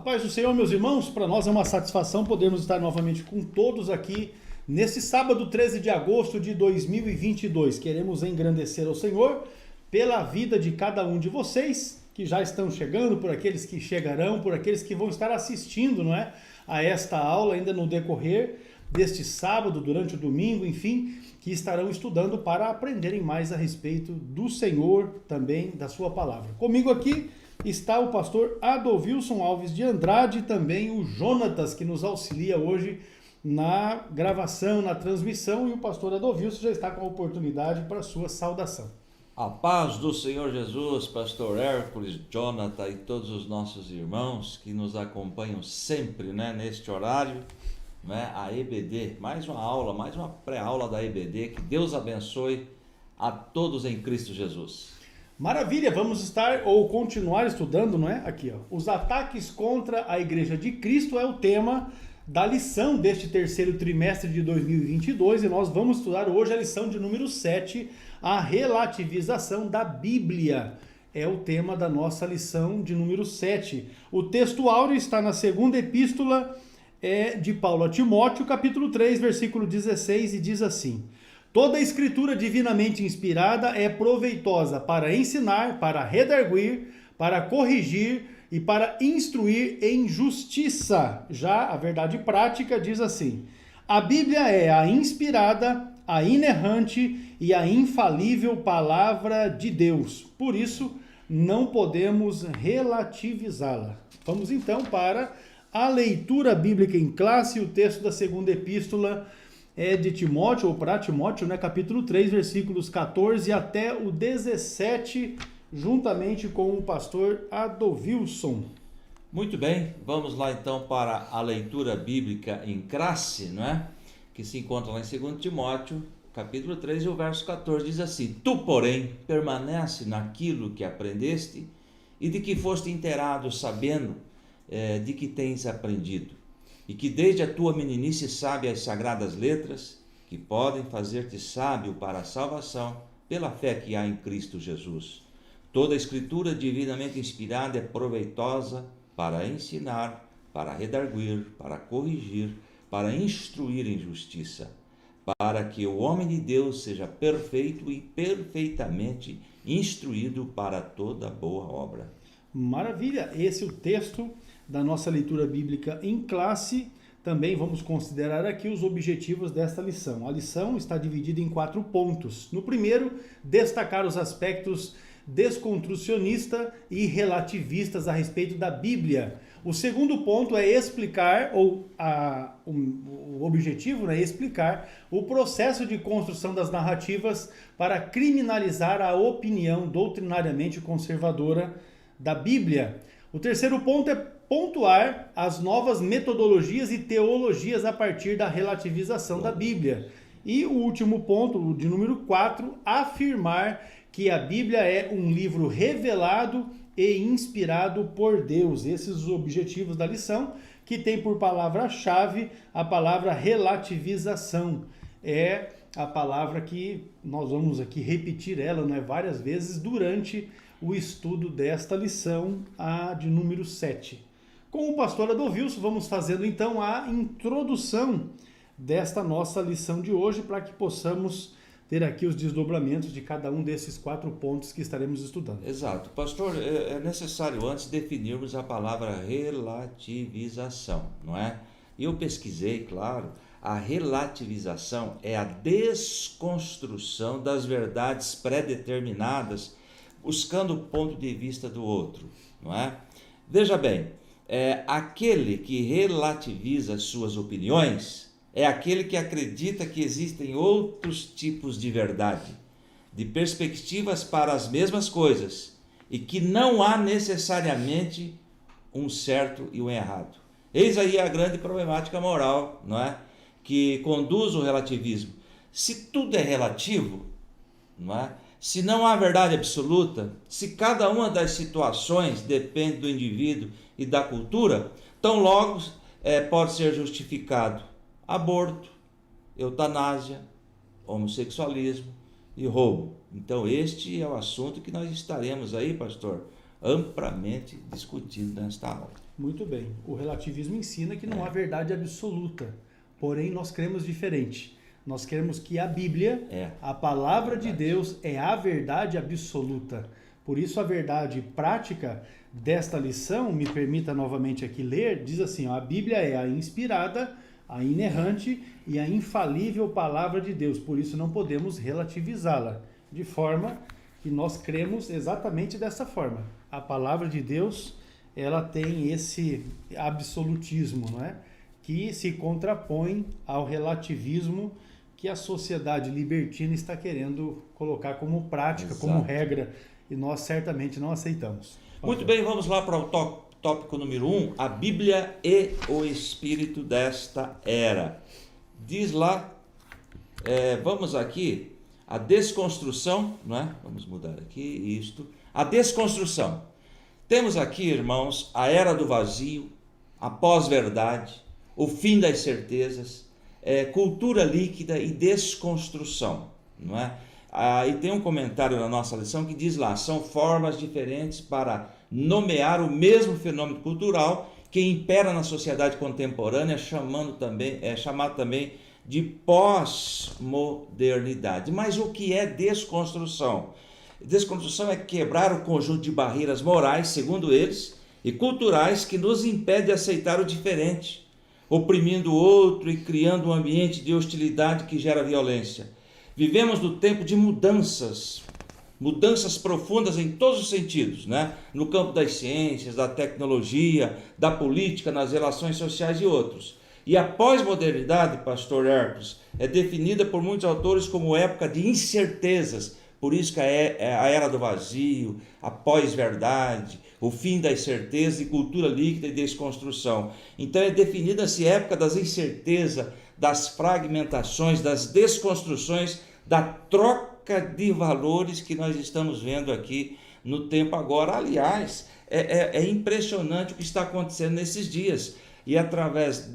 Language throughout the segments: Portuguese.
A paz do Senhor, meus irmãos, para nós é uma satisfação podermos estar novamente com todos aqui nesse sábado 13 de agosto de 2022. Queremos engrandecer ao Senhor pela vida de cada um de vocês que já estão chegando, por aqueles que chegarão, por aqueles que vão estar assistindo, não é, a esta aula ainda no decorrer deste sábado, durante o domingo, enfim, que estarão estudando para aprenderem mais a respeito do Senhor, também da sua palavra. Comigo aqui está o pastor Adolvilson Alves de Andrade e também o Jonatas, que nos auxilia hoje na gravação, na transmissão, e o pastor Adolvilson já está com a oportunidade para a sua saudação. A paz do Senhor Jesus, pastor Hércules, Jonathan e todos os nossos irmãos que nos acompanham sempre, neste horário, a EBD, mais uma aula, mais uma pré-aula da EBD, que Deus abençoe a todos em Cristo Jesus. Maravilha, vamos estar ou continuar estudando, não é? Aqui, ó. Os ataques contra a Igreja de Cristo é o tema da lição deste terceiro trimestre de 2022 e nós vamos estudar hoje a lição de número 7, a relativização da Bíblia. É o tema da nossa lição de número 7. O texto áureo está na segunda epístola de Paulo a Timóteo, capítulo 3, versículo 16, e diz assim: toda a escritura divinamente inspirada é proveitosa para ensinar, para redarguir, para corrigir e para instruir em justiça. Já a verdade prática diz assim: a Bíblia é a inspirada, a inerrante e a infalível palavra de Deus. Por isso, não podemos relativizá-la. Vamos então para a leitura bíblica em classe. O texto da segunda epístola é de Timóteo, ou para Timóteo, capítulo 3, versículos 14 até o 17, juntamente com o pastor Adolvilson. Muito bem, vamos lá então para a leitura bíblica em classe, que se encontra lá em 2 Timóteo, capítulo 3, e o verso 14 diz assim: tu, porém, permanece naquilo que aprendeste e de que foste inteirado, sabendo de que tens aprendido, e que desde a tua meninice sabe as sagradas letras, que podem fazer-te sábio para a salvação, pela fé que há em Cristo Jesus. Toda a escritura divinamente inspirada é proveitosa para ensinar, para redarguir, para corrigir, para instruir em justiça, para que o homem de Deus seja perfeito e perfeitamente instruído para toda boa obra. Maravilha! Esse é o texto da nossa leitura bíblica em classe. Também vamos considerar aqui os objetivos desta lição. A lição está dividida em 4 pontos. No primeiro, destacar os aspectos desconstrucionista e relativistas a respeito da Bíblia. O segundo ponto é explicar, o objetivo é explicar o processo de construção das narrativas para criminalizar a opinião doutrinariamente conservadora da Bíblia. O terceiro ponto é pontuar as novas metodologias e teologias a partir da relativização da Bíblia. E o último ponto, de número 4, afirmar que a Bíblia é um livro revelado e inspirado por Deus. Esses são os objetivos da lição, que tem por palavra-chave a palavra relativização. É a palavra que nós vamos aqui repetir ela, várias vezes durante o estudo desta lição, a de número 7. Com o pastor Adolvilson, vamos fazendo então a introdução desta nossa lição de hoje, para que possamos ter aqui os desdobramentos de cada um desses 4 pontos que estaremos estudando. Exato. Pastor, é necessário antes definirmos a palavra relativização, não é? E eu pesquisei, claro, a relativização é a desconstrução das verdades pré-determinadas, buscando o ponto de vista do outro, não é? Veja bem, aquele que relativiza suas opiniões é aquele que acredita que existem outros tipos de verdade, de perspectivas para as mesmas coisas, e que não há necessariamente um certo e um errado. Eis aí a grande problemática moral, não é? Que conduz o relativismo. Se tudo é relativo, não é? Se não há verdade absoluta, se cada uma das situações depende do indivíduo e da cultura, tão logo pode ser justificado aborto, eutanásia, homossexualismo e roubo. Então este é o assunto que nós estaremos aí, pastor amplamente discutido nesta aula. Muito bem. O relativismo ensina que não há verdade absoluta, porém nós cremos diferente. Nós cremos que a Bíblia, a palavra de Deus, é a verdade absoluta. Por isso a verdade prática desta lição, me permita novamente aqui ler, diz assim, ó, a Bíblia é a inspirada, a inerrante e a infalível palavra de Deus. Por isso não podemos relativizá-la, de forma que nós cremos exatamente dessa forma. A palavra de Deus, ela tem esse absolutismo, não é? Que se contrapõe ao relativismo que a sociedade libertina está querendo colocar como prática, como regra, e nós certamente não aceitamos. Muito bem, vamos lá para o tópico número 1, a Bíblia e o Espírito desta era. Diz lá, vamos aqui, a desconstrução, não é? Vamos mudar aqui isto. A desconstrução. Temos aqui, irmãos, a era do vazio, a pós-verdade, o fim das certezas, cultura líquida e desconstrução, não é? E tem um comentário na nossa lição que diz lá, são formas diferentes para nomear o mesmo fenômeno cultural que impera na sociedade contemporânea, chamado também de pós-modernidade. Mas o que é desconstrução? Desconstrução é quebrar o conjunto de barreiras morais, segundo eles, e culturais que nos impede de aceitar o diferente, oprimindo o outro e criando um ambiente de hostilidade que gera violência. Vivemos no tempo de mudanças profundas em todos os sentidos, né? No campo das ciências, da tecnologia, da política, nas relações sociais e outros. E a pós-modernidade, pastor Hercules, é definida por muitos autores como época de incertezas, por isso que é a era do vazio, a pós-verdade, o fim das certezas e cultura líquida e desconstrução. Então é definida-se época das incertezas, das fragmentações, das desconstruções, da troca de valores que nós estamos vendo aqui no tempo agora. Aliás, é impressionante o que está acontecendo nesses dias. E através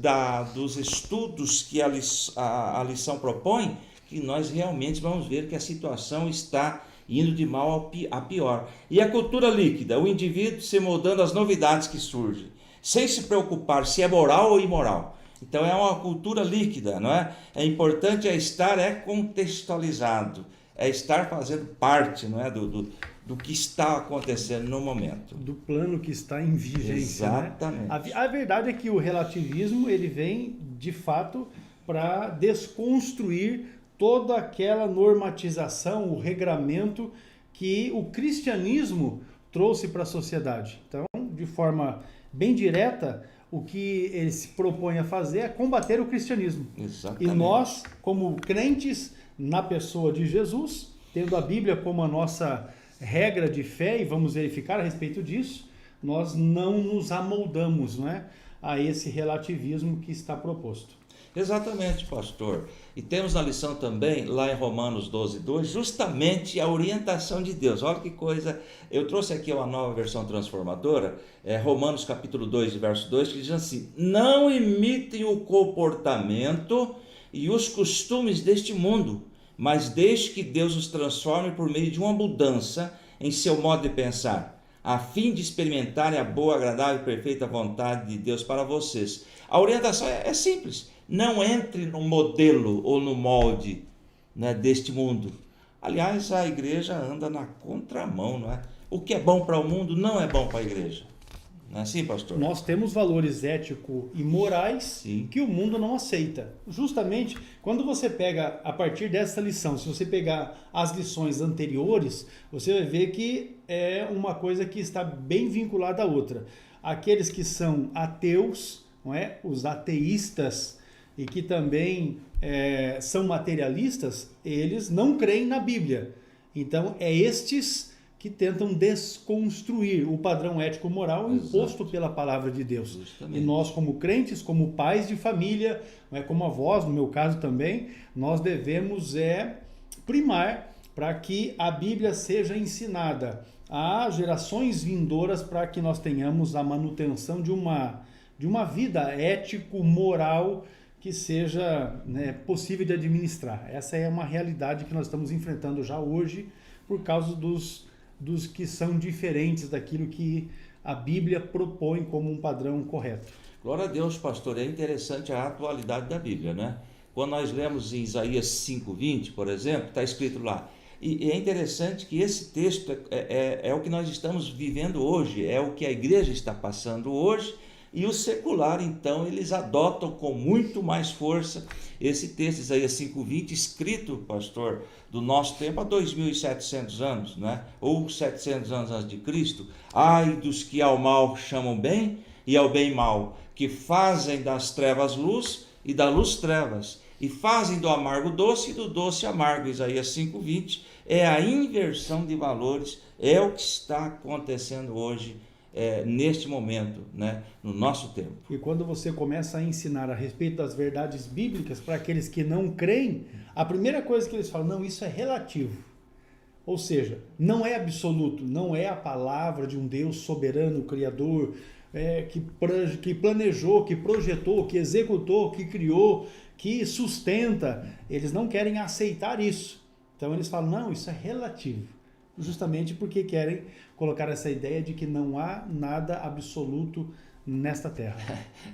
dos estudos que a lição propõe, que nós realmente vamos ver que a situação está indo de mal a pior. E a cultura líquida, o indivíduo se moldando às novidades que surgem, sem se preocupar se é moral ou imoral. Então é uma cultura líquida, não é? É importante estar contextualizado, estar fazendo parte, não é, do que está acontecendo no momento. Do plano que está em vigência. Exatamente. Né? A verdade é que o relativismo ele vem, de fato, para desconstruir toda aquela normatização, o regramento que o cristianismo trouxe para a sociedade. Então, de forma bem direta, o que ele se propõe a fazer é combater o cristianismo. Exatamente. E nós, como crentes na pessoa de Jesus, tendo a Bíblia como a nossa regra de fé, e vamos verificar a respeito disso, nós não nos amoldamos, não é, a esse relativismo que está proposto. Exatamente, pastor. E temos na lição também, lá em Romanos 12:2, justamente a orientação de Deus. Olha que coisa, eu trouxe aqui uma nova versão transformadora, Romanos capítulo 2, verso 2, que diz assim, não imitem o comportamento e os costumes deste mundo, mas deixe que Deus os transforme por meio de uma mudança em seu modo de pensar, a fim de experimentarem a boa, agradável e perfeita vontade de Deus para vocês. A orientação é simples. Não entre no modelo ou no molde, né, deste mundo. Aliás, a igreja anda na contramão, não é? O que é bom para o mundo não é bom para a igreja. Não é assim, pastor? Nós temos valores éticos e morais Sim. que o mundo não aceita. Justamente, quando você pega, a partir dessa lição, se você pegar as lições anteriores, você vai ver que é uma coisa que está bem vinculada à outra. Aqueles que são ateus, não é? Os ateístas, e que também são materialistas, eles não creem na Bíblia. Então, é estes que tentam desconstruir o padrão ético-moral imposto pela palavra de Deus. Justamente. E nós, como crentes, como pais de família, como avós, no meu caso também, nós devemos primar para que a Bíblia seja ensinada a gerações vindouras, para que nós tenhamos a manutenção de uma vida ético-moral que seja, né, possível de administrar. Essa é uma realidade que nós estamos enfrentando já hoje por causa dos dos que são diferentes daquilo que a Bíblia propõe como um padrão correto. Glória a Deus, pastor. É interessante a atualidade da Bíblia, né? Quando nós lemos em Isaías 5:20, por exemplo, está escrito lá. E é interessante que esse texto é o que nós estamos vivendo hoje, é o que a igreja está passando hoje, e o secular, então, eles adotam com muito mais força esse texto, Isaías 5:20, escrito, pastor, do nosso tempo há 2.700 anos, né? Ou 700 anos antes de Cristo. Ai dos que ao mal chamam bem e ao bem mal, que fazem das trevas luz e da luz trevas, e fazem do amargo doce e do doce amargo. Isaías 5:20 é a inversão de valores, é o que está acontecendo hoje, neste momento, né, no nosso tempo. E quando você começa a ensinar a respeito das verdades bíblicas para aqueles que não creem, a primeira coisa que eles falam, não, isso é relativo. Ou seja, não é absoluto, não é a palavra de um Deus soberano, criador, que planejou, que projetou, que executou, que criou, que sustenta. Eles não querem aceitar isso. Então eles falam, não, isso é relativo. Justamente porque querem colocar essa ideia de que não há nada absoluto nesta terra.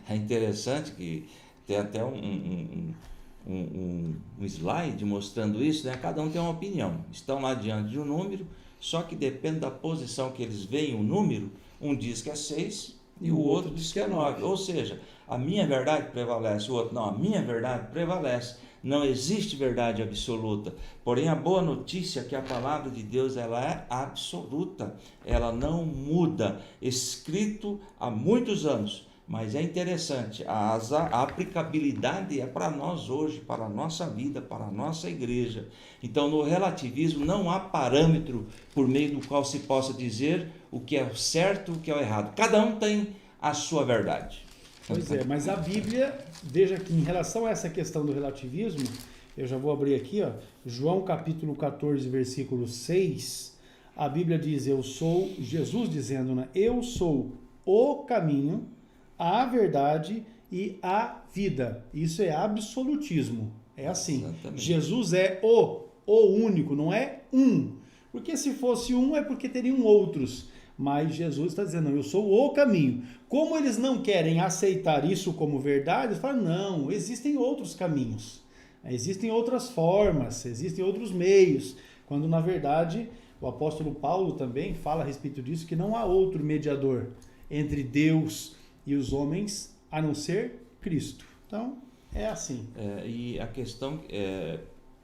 É interessante que tem até um slide mostrando isso, né? Cada um tem uma opinião. Estão lá diante de um número, só que depende da posição que eles veem o número, um diz que é 6 e o outro diz que é 9. Ou seja, a minha verdade prevalece, o outro não, a minha verdade prevalece. Não existe verdade absoluta, porém a boa notícia é que a palavra de Deus ela é absoluta, ela não muda, escrito há muitos anos, mas é interessante, a aplicabilidade é para nós hoje, para a nossa vida, para a nossa igreja. Então no relativismo não há parâmetro por meio do qual se possa dizer o que é certo e o que é errado, cada um tem a sua verdade. Pois é, mas a Bíblia, veja que em relação a essa questão do relativismo, eu já vou abrir aqui, ó, João capítulo 14, versículo 6, a Bíblia diz, Jesus dizendo, né, eu sou o caminho, a verdade e a vida. Isso é absolutismo, é assim. Exatamente. Jesus é o único, não é um, porque se fosse um é porque teriam outros. Mas Jesus está dizendo, não, eu sou o caminho. Como eles não querem aceitar isso como verdade, eles falam, não, existem outros caminhos, existem outras formas, existem outros meios. Quando, na verdade, o apóstolo Paulo também fala a respeito disso, que não há outro mediador entre Deus e os homens, a não ser Cristo. Então, é assim. E a questão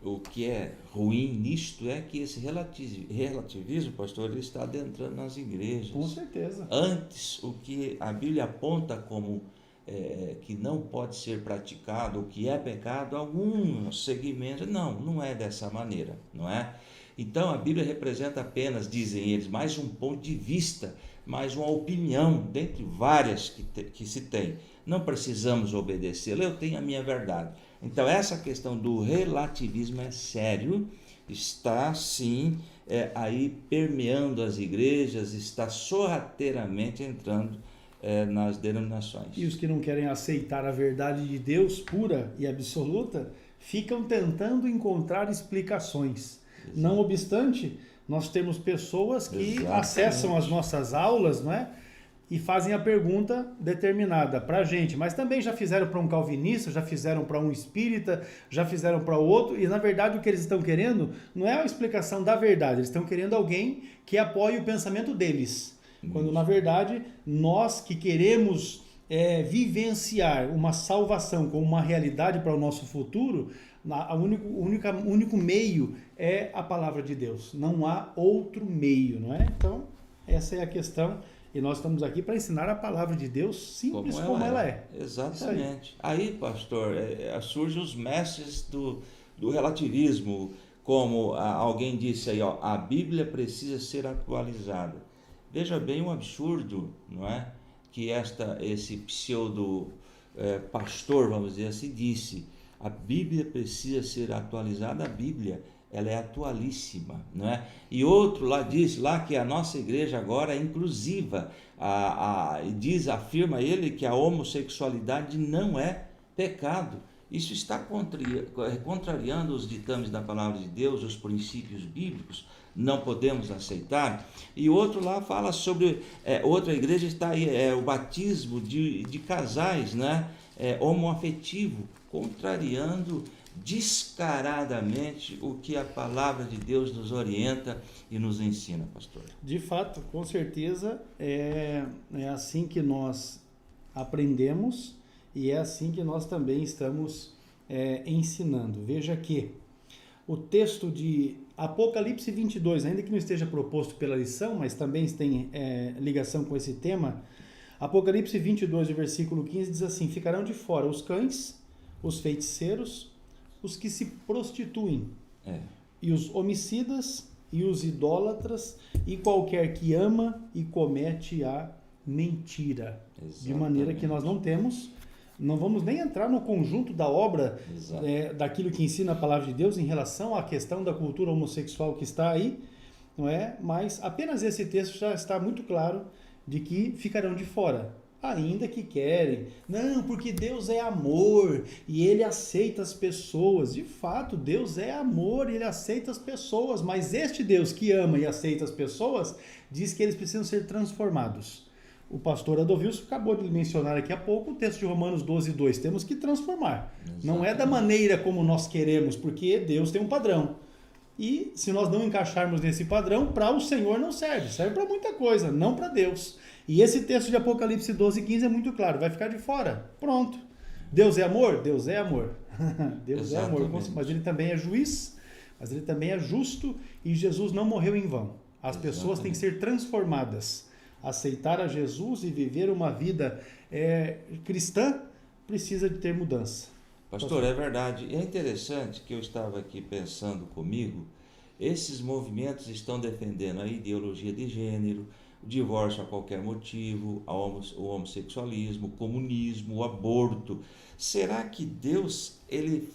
o que é ruim nisto é que esse relativismo, pastor, ele está adentrando nas igrejas. Com certeza. Antes, o que a Bíblia aponta como que não pode ser praticado, o que é pecado, alguns segmentos, não é dessa maneira, não é? Então, a Bíblia representa apenas, dizem eles, mais um ponto de vista, mais uma opinião, dentre várias que se tem. Não precisamos obedecê-la, eu tenho a minha verdade. Então, essa questão do relativismo é sério, está sim aí permeando as igrejas, está sorrateiramente entrando nas denominações. E os que não querem aceitar a verdade de Deus pura e absoluta, ficam tentando encontrar explicações. Exato. Não obstante, nós temos pessoas que acessam as nossas aulas, não é? E fazem a pergunta determinada para a gente, mas também já fizeram para um calvinista, já fizeram para um espírita, já fizeram para outro, e na verdade o que eles estão querendo não é a explicação da verdade, eles estão querendo alguém que apoie o pensamento deles. Quando na verdade nós que queremos vivenciar uma salvação como uma realidade para o nosso futuro, o único meio é a palavra de Deus, não há outro meio, não é? Então essa é a questão. E nós estamos aqui para ensinar a palavra de Deus simples como ela é. Exatamente. Aí, pastor, surgem os mestres do relativismo, como alguém disse aí, ó, a Bíblia precisa ser atualizada. Veja bem o absurdo, não é? Que esse pseudo pastor, vamos dizer assim, disse. A Bíblia precisa ser atualizada, a Bíblia ela é atualíssima, não é? E outro lá disse lá que a nossa igreja agora é inclusiva, afirma ele que a homossexualidade não é pecado. Isso está contrariando os ditames da palavra de Deus, os princípios bíblicos. não podemos aceitar. E outro lá fala sobre, outra igreja está aí, o batismo de casais, né? Homoafetivo, contrariando descaradamente o que a palavra de Deus nos orienta e nos ensina, pastor. De fato, com certeza, é assim que nós aprendemos e é assim que nós também estamos ensinando. Veja que o texto de Apocalipse 22, ainda que não esteja proposto pela lição, mas também tem ligação com esse tema, Apocalipse 22, versículo 15, diz assim: ficarão de fora os cães, os feiticeiros, os que se prostituem, e os homicidas, e os idólatras, e qualquer que ama e comete a mentira. Exatamente. De maneira que nós não vamos nem entrar no conjunto da obra, daquilo que ensina a palavra de Deus em relação à questão da cultura homossexual que está aí, não é? Mas apenas esse texto já está muito claro de que ficarão de fora, ainda que querem. Não, porque Deus é amor e Ele aceita as pessoas. De fato, Deus é amor e Ele aceita as pessoas, mas este Deus que ama e aceita as pessoas diz que eles precisam ser transformados. O pastor Adolvilson acabou de mencionar aqui há pouco o texto de Romanos 12:2. Temos que transformar. Exatamente. Não é da maneira como nós queremos, porque Deus tem um padrão. E se nós não encaixarmos nesse padrão, para o Senhor não serve. Serve para muita coisa, não para Deus. E esse texto de Apocalipse 12:15 é muito claro. Vai ficar de fora. Pronto. Deus é amor? Deus é amor. Deus Exatamente. É amor. Mas Ele também é juiz, mas Ele também é justo, e Jesus não morreu em vão. As pessoas têm que ser transformadas. Aceitar a Jesus e viver uma vida cristã precisa de ter mudança. Pastor, é verdade. É interessante que eu estava aqui pensando comigo, esses movimentos estão defendendo a ideologia de gênero, o divórcio a qualquer motivo, o homossexualismo, o comunismo, o aborto. Será que Deus ele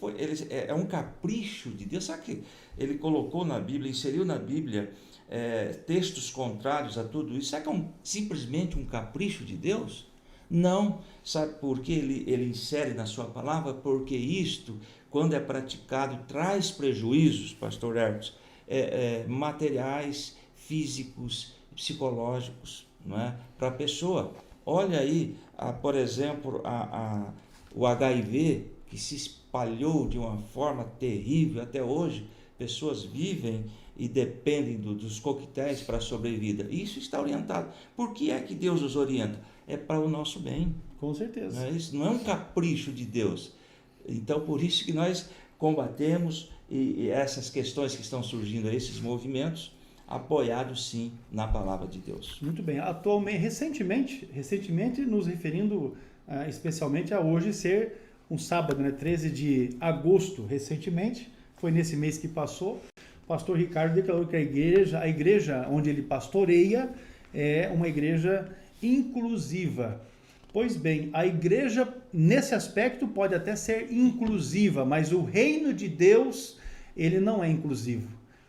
é um capricho de Deus? Será que Ele colocou na Bíblia, inseriu na Bíblia textos contrários a tudo isso? Será que é simplesmente um capricho de Deus? Não. Sabe por que ele insere na sua palavra? Porque isto, quando é praticado, traz prejuízos, pastor Hertz, materiais, físicos, psicológicos, não é? Para a pessoa. Olha aí, por exemplo, o HIV, que se espalhou de uma forma terrível até hoje. Pessoas vivem e dependem dos coquetéis para a sobrevida. Isso está orientado. Por que é que Deus nos orienta? É para o nosso bem. Com certeza. Não é isso? Não é um capricho de Deus. Então, por isso que nós combatemos e essas questões que estão surgindo, esses movimentos, apoiados sim na palavra de Deus. Muito bem. Atualmente, recentemente nos referindo especialmente a hoje ser um sábado, né, 13 de agosto, recentemente, foi nesse mês que passou, o pastor Ricardo declarou que a igreja onde ele pastoreia é uma igreja inclusiva. Pois bem, a igreja nesse aspecto pode até ser inclusiva, mas o reino de Deus, ele não é inclusivo.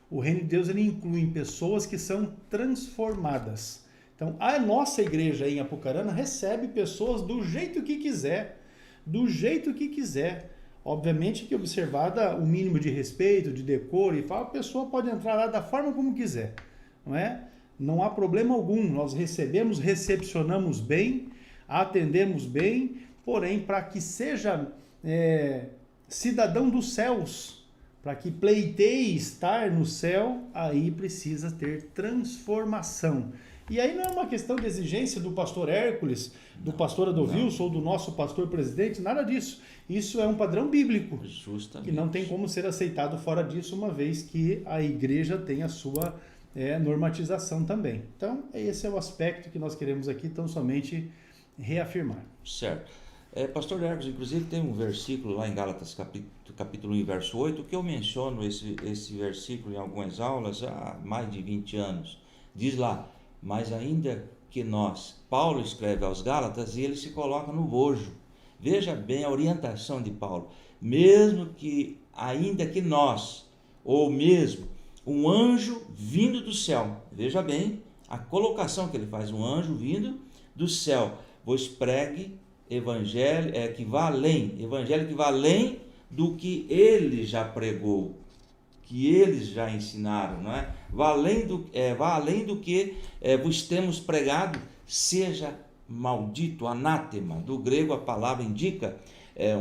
O reino de Deus, ele inclui pessoas que são transformadas. Então, a nossa igreja em Apucarana recebe pessoas do jeito que quiser, Obviamente que observada o mínimo de respeito, de decoro e tal, a pessoa pode entrar lá da forma como quiser, não é? Não há problema algum, nós recepcionamos bem, atendemos bem, porém, para que seja cidadão dos céus, para que pleiteie estar no céu, aí precisa ter transformação. E aí não é uma questão de exigência do pastor Hércules, do pastor Adolvilson ou do nosso pastor presidente, nada disso. Isso é um padrão bíblico, justamente, que não tem como ser aceitado fora disso, uma vez que a igreja tem a sua normatização também. Então, esse é o aspecto que nós queremos aqui tão somente reafirmar. Certo. Pastor Hermes, inclusive tem um versículo lá em Gálatas capítulo 1, verso 8, que eu menciono esse versículo em algumas aulas há mais de 20 anos. Diz lá: mas ainda que nós, Paulo escreve aos Gálatas e ele se coloca no bojo. Veja bem a orientação de Paulo. Mesmo que, ainda que nós, ou mesmo um anjo vindo do céu, veja bem a colocação que ele faz, um anjo vindo do céu, vos pregue evangelho que vá além do que ele já pregou, que eles já ensinaram, não é? Vá além do que vos temos pregado, seja maldito, anátema. Do grego a palavra indica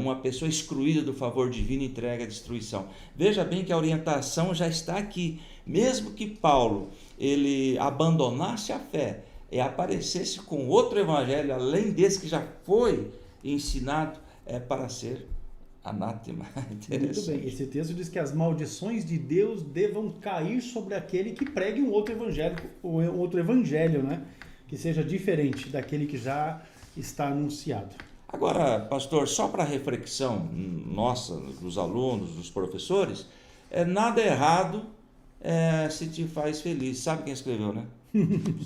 uma pessoa excluída do favor divino, entregue à destruição. Veja bem que a orientação já está aqui. Mesmo que Paulo ele abandonasse a fé e aparecesse com outro evangelho, além desse que já foi ensinado, para ser anátema. Muito bem, esse texto diz que as maldições de Deus devam cair sobre aquele que pregue um outro evangelho, né? Que seja diferente daquele que já está anunciado. Agora, pastor, só para reflexão nossa, dos alunos, dos professores, nada errado se te faz feliz. Sabe quem escreveu, né?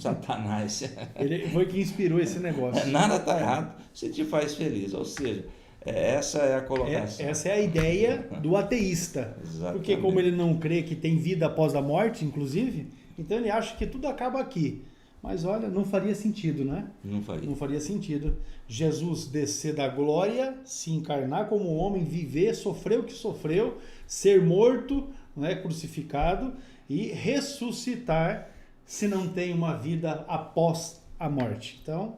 Satanás. Ele foi que inspirou esse negócio. Nada está errado se te faz feliz. Ou seja, essa é a colocação. Essa é a ideia do ateísta. Exatamente. Porque como ele não crê que tem vida após a morte, inclusive, então ele acha que tudo acaba aqui. Mas olha, não faria sentido, né? Não faria sentido. Jesus descer da glória, se encarnar como homem, viver, sofrer o que sofreu, ser morto, não é, crucificado e ressuscitar se não tem uma vida após a morte. Então,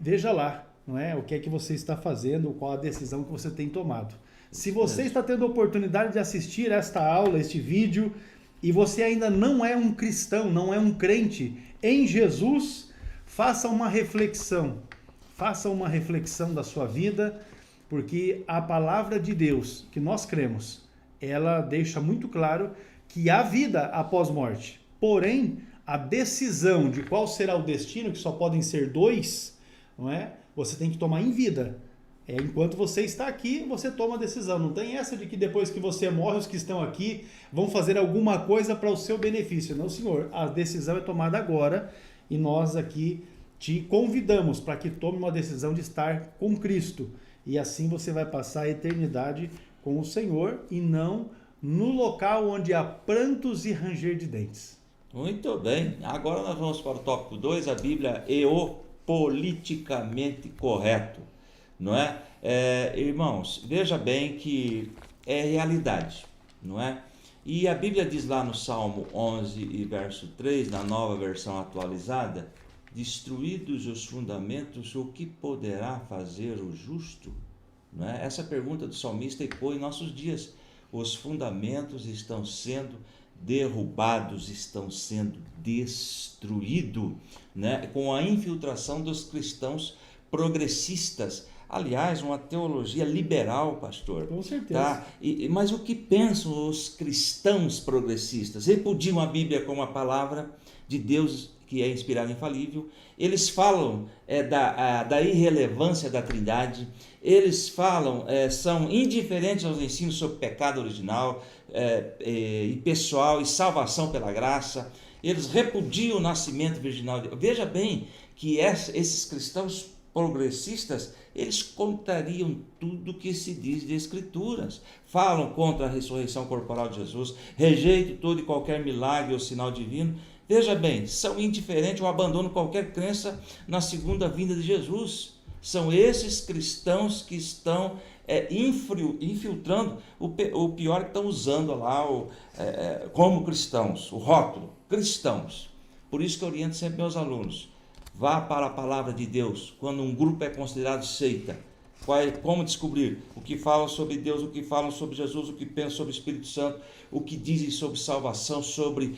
veja lá, não é? O que é que você está fazendo, qual a decisão que você tem tomado. Se você está tendo a oportunidade de assistir esta aula, este vídeo, e você ainda não é um cristão, não é um crente em Jesus, faça uma reflexão da sua vida, porque a palavra de Deus que nós cremos, ela deixa muito claro que há vida após morte. Porém, a decisão de qual será o destino, que só podem ser dois, não é? Você tem que tomar em vida. Enquanto você está aqui, você toma a decisão. Não tem essa de que depois que você morre, os que estão aqui vão fazer alguma coisa para o seu benefício. Não, senhor. A decisão é tomada agora e nós aqui te convidamos para que tome uma decisão de estar com Cristo. E assim você vai passar a eternidade com o Senhor e não no local onde há prantos e ranger de dentes. Muito bem. Agora nós vamos para o tópico 2, a Bíblia e o politicamente correto. Não é? Irmãos, veja bem que é realidade, não é? E a Bíblia diz lá no Salmo 11 e verso 3, na nova versão atualizada, destruídos os fundamentos, o que poderá fazer o justo? Não é? Essa pergunta do salmista ecoa em nossos dias. Os fundamentos estão sendo derrubados, estão sendo destruídos, né? Com a infiltração dos cristãos progressistas. Aliás, uma teologia liberal, pastor. Com certeza. Tá? Mas o que pensam os cristãos progressistas? Repudiam a Bíblia como a palavra de Deus, que é inspirada e infalível. Eles falam da irrelevância da Trindade. Eles falam, são indiferentes aos ensinos sobre pecado original e pessoal e salvação pela graça. Eles repudiam o nascimento virginal. Veja bem que esses cristãos progressistas, eles contrariam tudo que se diz de Escrituras. Falam contra a ressurreição corporal de Jesus, rejeitam todo e qualquer milagre ou sinal divino. Veja bem, são indiferentes ou abandonam qualquer crença na segunda vinda de Jesus. São esses cristãos que estão infiltrando, o pior que estão usando lá como cristãos, o rótulo, cristãos. Por isso que eu oriento sempre meus alunos. Vá para a palavra de Deus. Quando um grupo é considerado seita, como descobrir o que falam sobre Deus, o que falam sobre Jesus, o que pensam sobre o Espírito Santo, o que dizem sobre salvação, sobre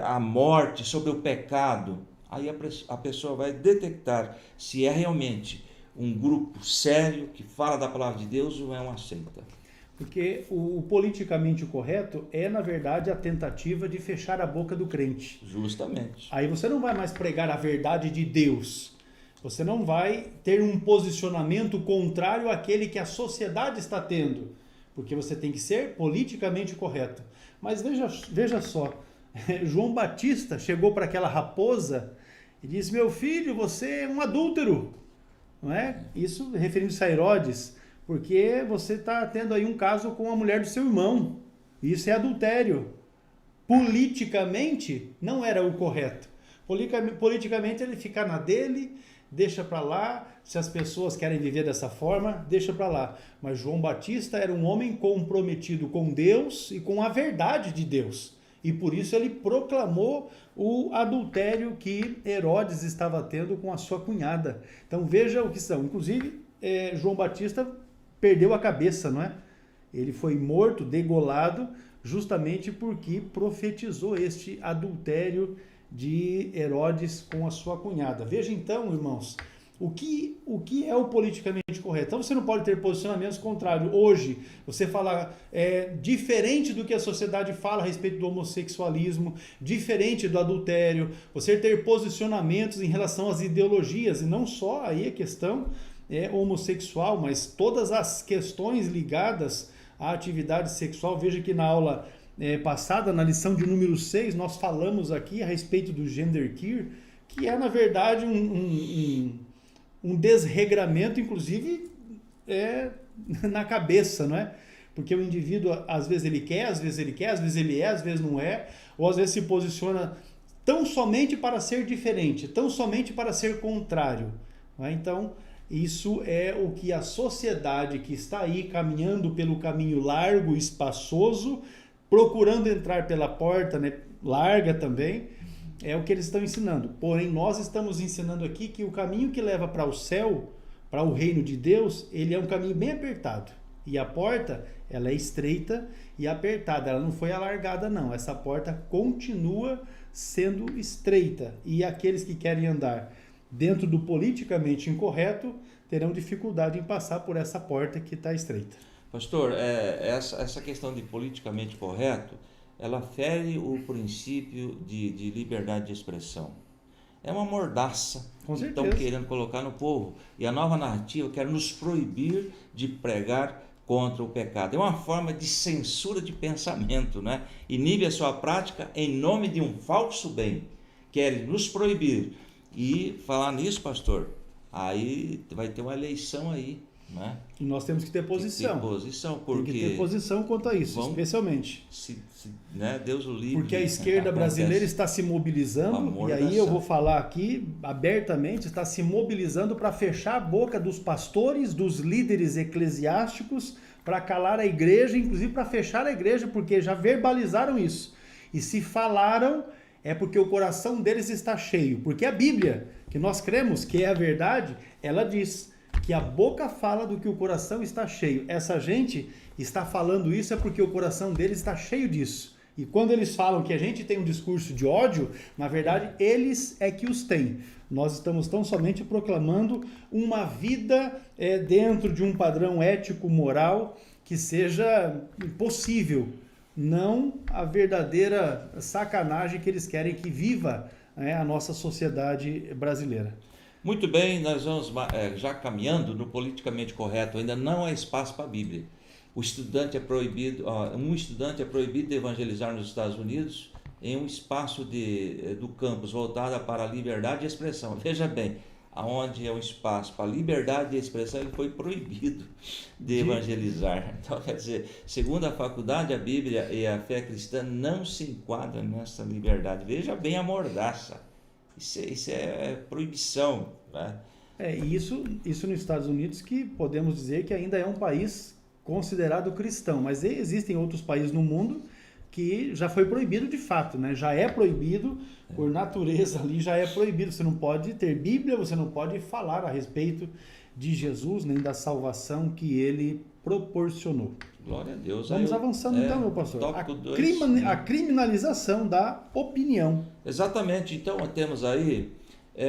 a morte, sobre o pecado. Aí a pessoa vai detectar se é realmente um grupo sério que fala da palavra de Deus ou é uma seita. Porque o politicamente correto é, na verdade, a tentativa de fechar a boca do crente. Justamente. Aí você não vai mais pregar a verdade de Deus. Você não vai ter um posicionamento contrário àquele que a sociedade está tendo. Porque você tem que ser politicamente correto. Mas veja só, João Batista chegou para aquela raposa e disse: meu filho, você é um adúltero. Não é? Isso referindo-se a Herodes. Porque você está tendo aí um caso com a mulher do seu irmão. Isso é adultério. Politicamente, não era o correto. Politicamente ele fica na dele, deixa para lá. Se as pessoas querem viver dessa forma, deixa para lá. Mas João Batista era um homem comprometido com Deus e com a verdade de Deus. E por isso ele proclamou o adultério que Herodes estava tendo com a sua cunhada. Então veja o que são. Inclusive, João Batista perdeu a cabeça, não é? Ele foi morto, degolado, justamente porque profetizou este adultério de Herodes com a sua cunhada. Veja então, irmãos, o que é o politicamente correto. Então você não pode ter posicionamentos contrários. Hoje, você falar diferente do que a sociedade fala a respeito do homossexualismo, diferente do adultério, você ter posicionamentos em relação às ideologias, e não só aí a questão homossexual, mas todas as questões ligadas à atividade sexual. Veja que na aula passada, na lição de número 6, nós falamos aqui a respeito do genderqueer, que é na verdade um desregramento, inclusive na cabeça, não é? Porque o indivíduo, às vezes ele quer, às vezes ele quer, às vezes ele às vezes não é, ou às vezes se posiciona tão somente para ser diferente, tão somente para ser contrário, não é? Então, isso é o que a sociedade que está aí caminhando pelo caminho largo, espaçoso, procurando entrar pela porta, né, larga também, é o que eles estão ensinando. Porém, nós estamos ensinando aqui que o caminho que leva para o céu, para o reino de Deus, ele é um caminho bem apertado. E a porta, ela é estreita e apertada, ela não foi alargada não. Essa porta continua sendo estreita. E aqueles que querem andar dentro do politicamente incorreto terão dificuldade em passar por essa porta que está estreita. Pastor, essa questão de politicamente correto, ela fere o princípio de liberdade de expressão. É uma mordaça que estão querendo colocar no povo. E a nova narrativa quer nos proibir de pregar contra o pecado. É uma forma de censura de pensamento, né? Inibe a sua prática em nome de um falso bem. Querem nos proibir. E falar nisso, pastor, aí vai ter uma eleição aí, né? E nós temos que ter posição. Tem que ter posição, porque... Tem que ter posição quanto a isso, especialmente. Né, Deus o livre. Porque a esquerda brasileira está se mobilizando, e aí eu vou falar aqui abertamente, está se mobilizando para fechar a boca dos pastores, dos líderes eclesiásticos, para calar a igreja, inclusive para fechar a igreja, porque já verbalizaram isso. E se falaram, é porque o coração deles está cheio. Porque a Bíblia, que nós cremos que é a verdade, ela diz que a boca fala do que o coração está cheio. Essa gente está falando isso é porque o coração deles está cheio disso. E quando eles falam que a gente tem um discurso de ódio, na verdade, eles é que os têm. Nós estamos tão somente proclamando uma vida dentro de um padrão ético-moral que seja possível, não a verdadeira sacanagem que eles querem que viva a nossa sociedade brasileira. Muito bem, nós vamos já caminhando no politicamente correto, ainda não há espaço para a Bíblia. Um estudante é proibido de evangelizar nos Estados Unidos em um espaço do campus voltado para a liberdade de expressão. Veja bem, aonde é o espaço para a liberdade de expressão, ele foi proibido de evangelizar. Então, quer dizer, segundo a faculdade, a Bíblia e a fé cristã não se enquadram nessa liberdade. Veja bem a mordaça. Isso é proibição, né? Isso nos Estados Unidos, que podemos dizer que ainda é um país considerado cristão, mas existem outros países no mundo que já foi proibido de fato, né? Já é proibido, por natureza ali já é proibido. Você não pode ter Bíblia, você não pode falar a respeito de Jesus, nem da salvação que ele proporcionou. Glória a Deus. Vamos avançando então, meu pastor. A criminalização da opinião. Exatamente. Então, temos aí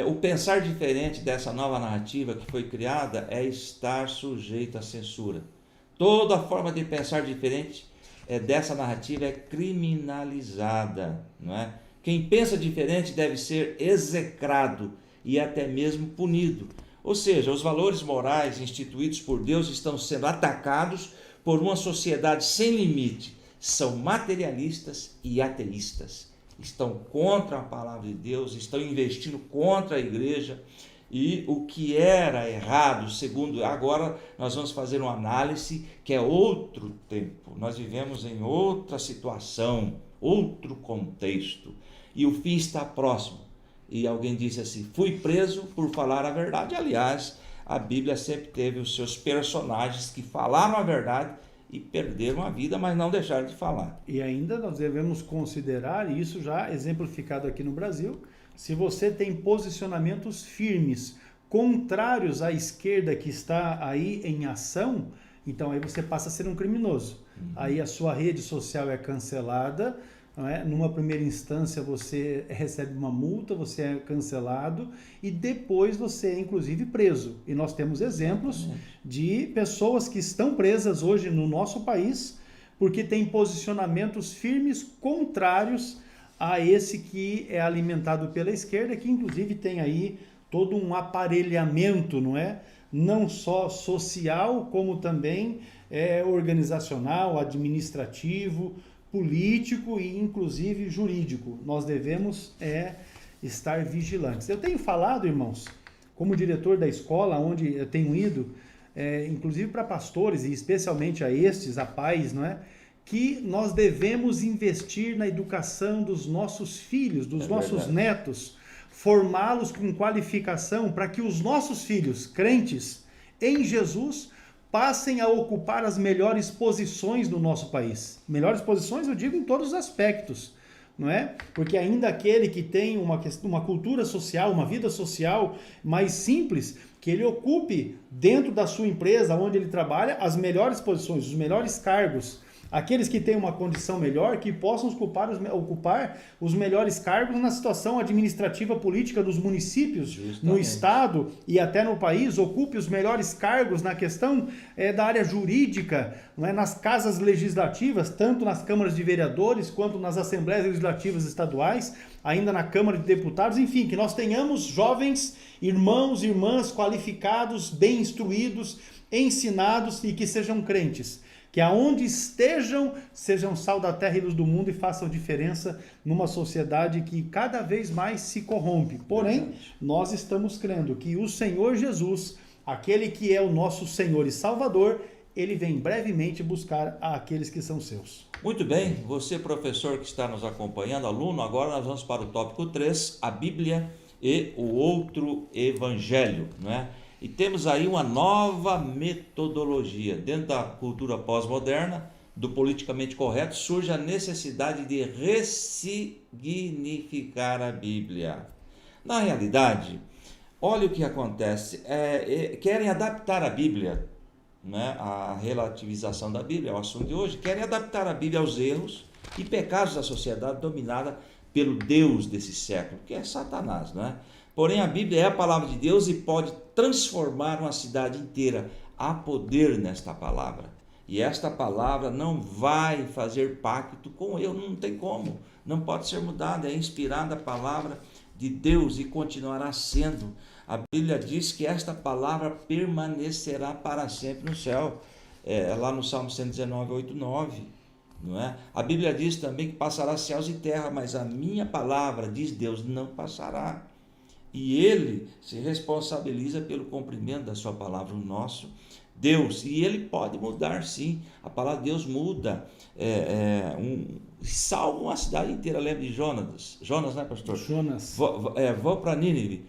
o pensar diferente dessa nova narrativa que foi criada é estar sujeito à censura. Toda forma de pensar diferente dessa narrativa é criminalizada, não é? Quem pensa diferente deve ser execrado e até mesmo punido. Ou seja, os valores morais instituídos por Deus estão sendo atacados por uma sociedade sem limite. São materialistas e ateístas. Estão contra a palavra de Deus, estão investindo contra a igreja. E o que era errado, segundo... Agora nós vamos fazer uma análise que é outro tempo. Nós vivemos em outra situação, outro contexto. E o fim está próximo. e alguém disse assim, fui preso por falar a verdade. Aliás, a Bíblia sempre teve os seus personagens que falaram a verdade e perderam a vida, mas não deixaram de falar. E ainda nós devemos considerar, e isso já exemplificado aqui no Brasil, se você tem posicionamentos firmes, contrários à esquerda que está aí em ação, então aí você passa a ser um criminoso. Aí a sua rede social é cancelada, não é? Numa primeira instância você recebe uma multa, você é cancelado e depois você é inclusive preso. E nós temos exemplos de pessoas que estão presas hoje no nosso país porque têm posicionamentos firmes contrários a esse que é alimentado pela esquerda, que inclusive tem aí todo um aparelhamento, não é? Não só social, como também organizacional, administrativo, político e inclusive jurídico. Nós devemos estar vigilantes. Eu tenho falado, irmãos, como diretor da escola, onde eu tenho ido, inclusive para pastores e especialmente a estes, a pais, não é? Que nós devemos investir na educação dos nossos filhos, dos nossos netos, formá-los com qualificação para que os nossos filhos, crentes em Jesus, passem a ocupar as melhores posições no nosso país. Melhores posições, eu digo, em todos os aspectos, não é? Porque ainda aquele que tem uma cultura social, uma vida social mais simples, que ele ocupe dentro da sua empresa, onde ele trabalha, as melhores posições, os melhores cargos. Aqueles que têm uma condição melhor, que possam ocupar os melhores cargos na situação administrativa política dos municípios, justamente, no estado e até no país, ocupe os melhores cargos na questão da área jurídica, não é? Nas casas legislativas, tanto nas câmaras de vereadores quanto nas assembleias legislativas estaduais, ainda na Câmara de Deputados, enfim, que nós tenhamos jovens irmãos e irmãs qualificados, bem instruídos, ensinados e que sejam crentes. Que aonde estejam, sejam sal da terra e luz do mundo e façam diferença numa sociedade que cada vez mais se corrompe. Porém, nós estamos crendo que o Senhor Jesus, aquele que é o nosso Senhor e Salvador, ele vem brevemente buscar aqueles que são seus. Muito bem, você professor que está nos acompanhando, aluno, agora nós vamos para o tópico 3, a Bíblia e o outro evangelho, não é? E temos aí uma nova metodologia. Dentro da cultura pós-moderna, do politicamente correto, surge a necessidade de ressignificar a Bíblia. Na realidade, olha o que acontece. Querem adaptar a Bíblia, né? A relativização da Bíblia, é o assunto de hoje. Querem adaptar a Bíblia aos erros e pecados da sociedade dominada pelo Deus desse século, que é Satanás, não é? Porém, a Bíblia é a palavra de Deus e pode transformar uma cidade inteira. Há poder nesta palavra. E esta palavra não vai fazer pacto com eu, não tem como. Não pode ser mudada, é inspirada a palavra de Deus e continuará sendo. A Bíblia diz que esta palavra permanecerá para sempre no céu. Lá no Salmo 119, 8, 9. Não é? A Bíblia diz também que passará céus e terra, mas a minha palavra, diz Deus, não passará. E ele se responsabiliza pelo cumprimento da sua palavra, o nosso Deus. E ele pode mudar, sim. A palavra de Deus muda. Salva uma cidade inteira. Lembra de Jonas? Jonas, né, pastor? Jonas. Vou para Nínive.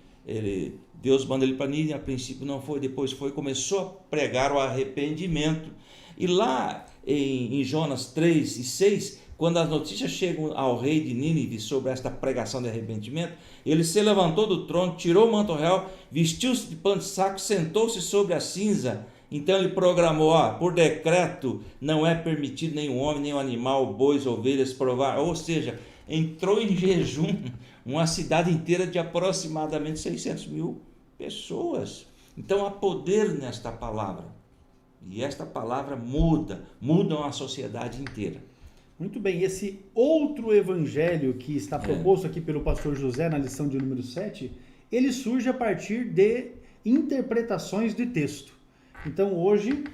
Deus manda ele para Nínive. A princípio não foi, depois foi. Começou a pregar o arrependimento. E lá em Jonas 3 e 6... quando as notícias chegam ao rei de Nínive sobre esta pregação de arrependimento, ele se levantou do trono, tirou o manto real, vestiu-se de pano de saco, sentou-se sobre a cinza. Então ele programou, por decreto, não é permitido nenhum homem, nenhum animal, bois, ovelhas, provar. Ou seja, entrou em jejum uma cidade inteira de aproximadamente 600 mil pessoas. Então há poder nesta palavra. E esta palavra muda uma sociedade inteira. Muito bem, esse outro evangelho que está proposto aqui pelo pastor José na lição de número 7, ele surge a partir de interpretações de texto. Então hoje,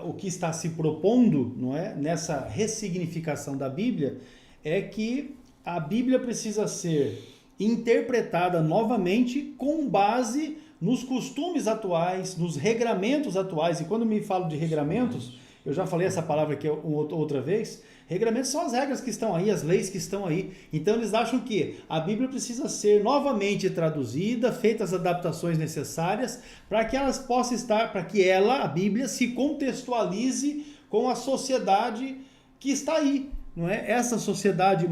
o que está se propondo, não é, nessa ressignificação da Bíblia, é que a Bíblia precisa ser interpretada novamente com base nos costumes atuais, nos regramentos atuais. E quando me falo de regramentos, Eu já falei essa palavra aqui outra vez. Regramentos são as regras que estão aí, as leis que estão aí. Então eles acham que a Bíblia precisa ser novamente traduzida, feitas as adaptações necessárias, para que elas possam estar, para que ela, a Bíblia, se contextualize com a sociedade que está aí, não é? Essa sociedade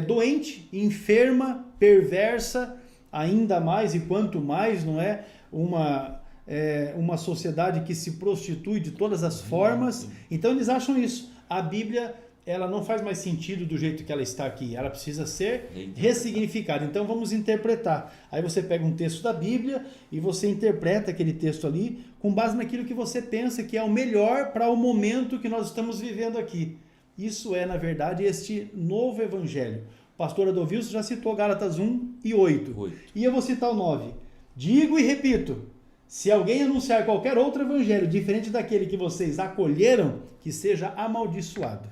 doente, enferma, perversa, ainda mais e quanto mais, não é? Uma sociedade que se prostitui de todas as formas. Então eles acham isso. A Bíblia, ela não faz mais sentido do jeito que ela está aqui. Ela precisa ser ressignificada. Então vamos interpretar. Aí você pega um texto da Bíblia e você interpreta aquele texto ali com base naquilo que você pensa que é o melhor para o momento que nós estamos vivendo aqui. Isso é, na verdade, este novo evangelho. O pastor Adolvilson já citou Gálatas 1 e 8. E eu vou citar o 9. Digo e repito, se alguém anunciar qualquer outro evangelho diferente daquele que vocês acolheram, que seja amaldiçoado.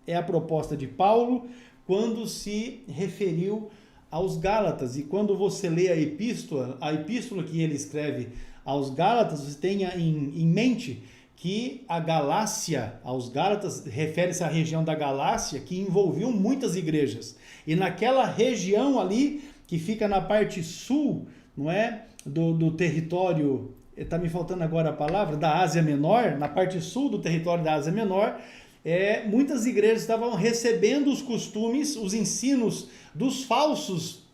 É a proposta de Paulo quando se referiu aos Gálatas. E quando você lê a epístola que ele escreve aos Gálatas, você tenha em mente que a Galácia, aos Gálatas, refere-se à região da Galácia, que envolveu muitas igrejas. E naquela região ali, que fica na parte sul, não é? Do território, está me faltando agora a palavra, da Ásia Menor, na parte sul do território da Ásia Menor, muitas igrejas estavam recebendo os costumes, os ensinos dos falsos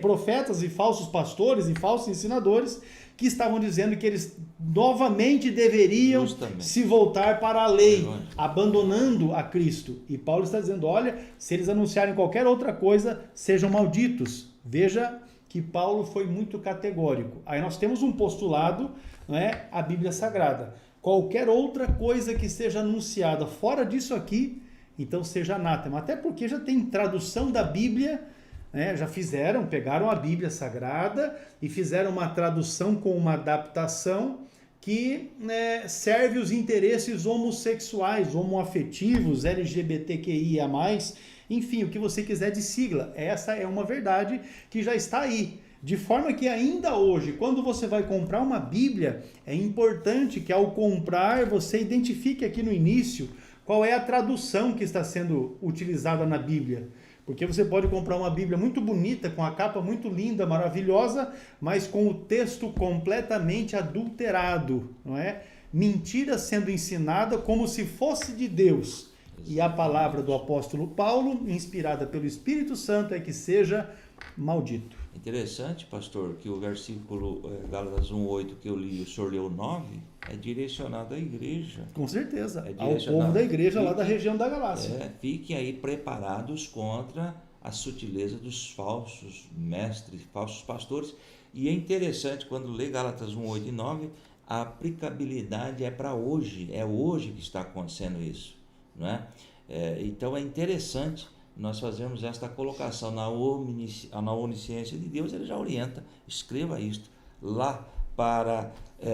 profetas e falsos pastores e falsos ensinadores, que estavam dizendo que eles novamente deveriam se voltar para a lei, abandonando a Cristo. E Paulo está dizendo, olha, se eles anunciarem qualquer outra coisa, sejam malditos. Veja que Paulo foi muito categórico. Aí nós temos um postulado, não é? A Bíblia Sagrada. Qualquer outra coisa que seja anunciada fora disso aqui, então seja anátema. Até porque já tem tradução da Bíblia, né? Já pegaram a Bíblia Sagrada e fizeram uma tradução com uma adaptação que serve os interesses homossexuais, homoafetivos, LGBTQIA+, enfim, o que você quiser de sigla. Essa é uma verdade que já está aí. De forma que ainda hoje, quando você vai comprar uma Bíblia, é importante que ao comprar você identifique aqui no início qual é a tradução que está sendo utilizada na Bíblia. Porque você pode comprar uma Bíblia muito bonita, com a capa muito linda, maravilhosa, mas com o texto completamente adulterado, não é? Mentira sendo ensinada como se fosse de Deus. E a palavra do apóstolo Paulo, inspirada pelo Espírito Santo, é que seja maldito. Interessante, pastor, que o versículo Gálatas 1:8 que eu li, o senhor leu 9, é direcionado à igreja. Com certeza, ao povo da igreja lá da região da Galácia. Fiquem aí preparados contra a sutileza dos falsos mestres, falsos pastores. E é interessante, quando lê Gálatas 1:8 e 9, a aplicabilidade é para hoje, é hoje que está acontecendo isso. Não é? Então é interessante nós fazermos esta colocação na onisciência de Deus. Ele já orienta, escreva isto lá para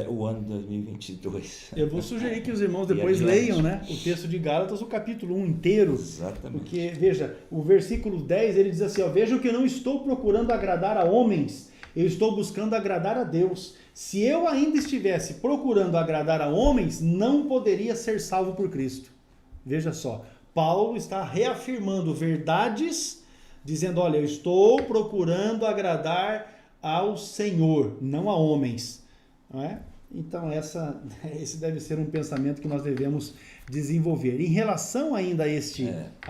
o ano de 2022. Eu vou sugerir que os irmãos depois leiam, né, o texto de Gálatas, o capítulo 1 inteiro. Exatamente. Porque, veja, o versículo 10, ele diz assim, veja que eu não estou procurando agradar a homens, eu estou buscando agradar a Deus. Se eu ainda estivesse procurando agradar a homens, não poderia ser salvo por Cristo. Veja só, Paulo está reafirmando verdades, dizendo, olha, eu estou procurando agradar ao Senhor, não a homens. Não é? Então esse deve ser um pensamento que nós devemos desenvolver. Em relação ainda a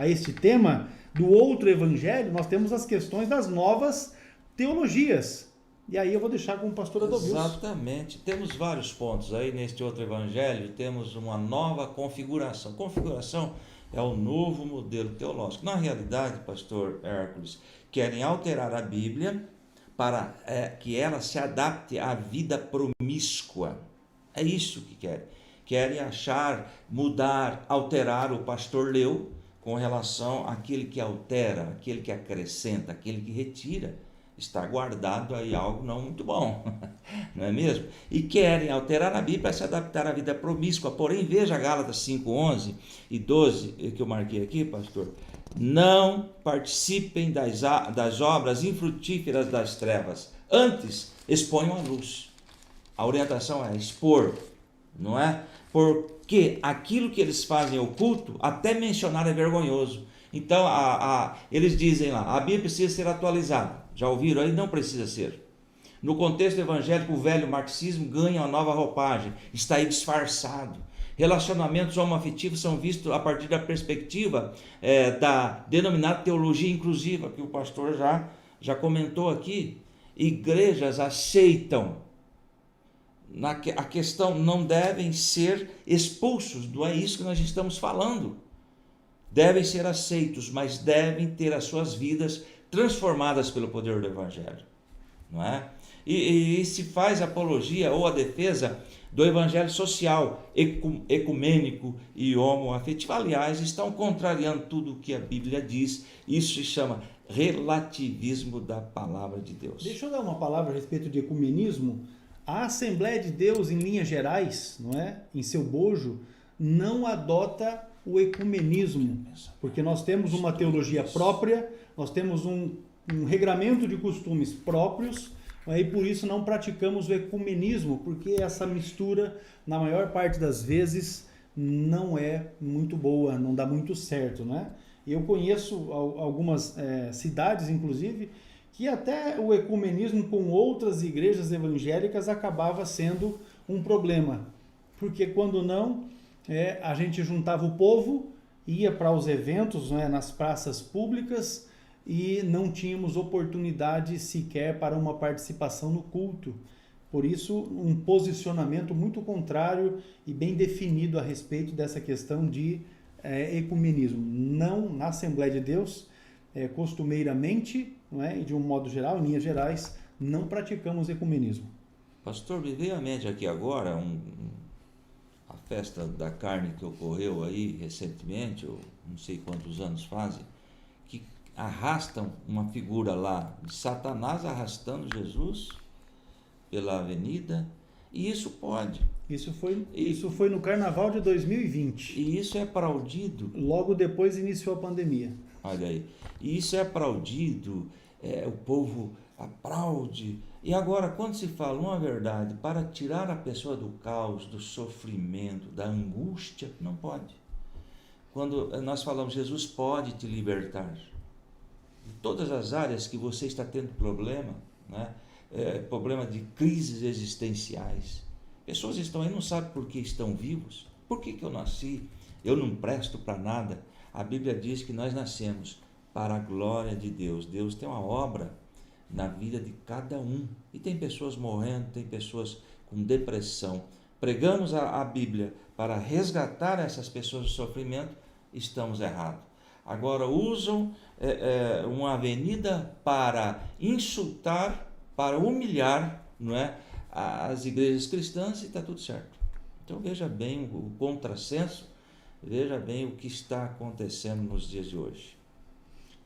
este tema do outro evangelho, nós temos as questões das novas teologias. E aí eu vou deixar com o pastor Adolvilson. Exatamente. Temos vários pontos aí neste outro evangelho. Temos uma nova configuração. Configuração é o novo modelo teológico. Na realidade, pastor Hércules, querem alterar a Bíblia para que ela se adapte à vida promíscua. É isso que querem. Querem achar, mudar, alterar. O pastor leu com relação àquele que altera, aquele que acrescenta, aquele que retira. Está guardado aí algo não muito bom, não é mesmo? E querem alterar a Bíblia para se adaptar à vida promíscua. Porém, veja Gálatas 5:11 e 12, que eu marquei aqui, pastor. Não participem das obras infrutíferas das trevas. Antes, exponham a luz. A orientação é expor, não é? Porque aquilo que eles fazem oculto, até mencionar é vergonhoso. Então, eles dizem lá, a Bíblia precisa ser atualizada. Já ouviram aí? Não precisa ser. No contexto evangélico, o velho marxismo ganha uma nova roupagem, está aí disfarçado. Relacionamentos homoafetivos são vistos a partir da perspectiva da denominada teologia inclusiva, que o pastor já comentou aqui. Igrejas aceitam. A questão, não devem ser expulsos, não é isso que nós estamos falando. Devem ser aceitos, mas devem ter as suas vidas transformadas pelo poder do Evangelho, não é? E se faz apologia ou a defesa do Evangelho social, ecumênico e homoafetivo. Aliás, estão contrariando tudo o que a Bíblia diz. Isso se chama relativismo da palavra de Deus. Deixa eu dar uma palavra a respeito de ecumenismo. A Assembleia de Deus, em linhas gerais, não é? Em seu bojo, não adota o ecumenismo, porque nós temos uma teologia própria, nós temos um regramento de costumes próprios, e por isso não praticamos o ecumenismo, porque essa mistura, na maior parte das vezes, não é muito boa, não dá muito certo, né? Eu conheço algumas cidades, inclusive, que até o ecumenismo com outras igrejas evangélicas acabava sendo um problema, porque quando não, a gente juntava o povo, ia para os eventos, né, nas praças públicas, e não tínhamos oportunidade sequer para uma participação no culto. Por isso, um posicionamento muito contrário e bem definido a respeito dessa questão de ecumenismo. Não na Assembleia de Deus, costumeiramente, não é? E de um modo geral, em linhas gerais, não praticamos ecumenismo. Pastor, me veio à mente aqui agora a festa da carne que ocorreu aí recentemente, ou não sei quantos anos fazem, que arrastam uma figura lá de Satanás arrastando Jesus pela avenida, e isso pode. Isso foi no Carnaval de 2020. E isso é aplaudido. Logo depois iniciou a pandemia. Olha aí. E isso é aplaudido, o povo aplaude. E agora, quando se fala uma verdade para tirar a pessoa do caos, do sofrimento, da angústia, não pode. Quando nós falamos, Jesus pode te libertar. De todas as áreas que você está tendo problema, né? Problema de crises existenciais. Pessoas estão aí, não sabem por que estão vivos. Por que eu nasci? Eu não presto para nada. A Bíblia diz que nós nascemos para a glória de Deus. Deus tem uma obra na vida de cada um. E tem pessoas morrendo, tem pessoas com depressão. Pregamos a Bíblia para resgatar essas pessoas do sofrimento, estamos errados. Agora usam uma avenida para insultar, para humilhar, não é, as igrejas cristãs, e está tudo certo. Então veja bem o contrassenso, veja bem o que está acontecendo nos dias de hoje.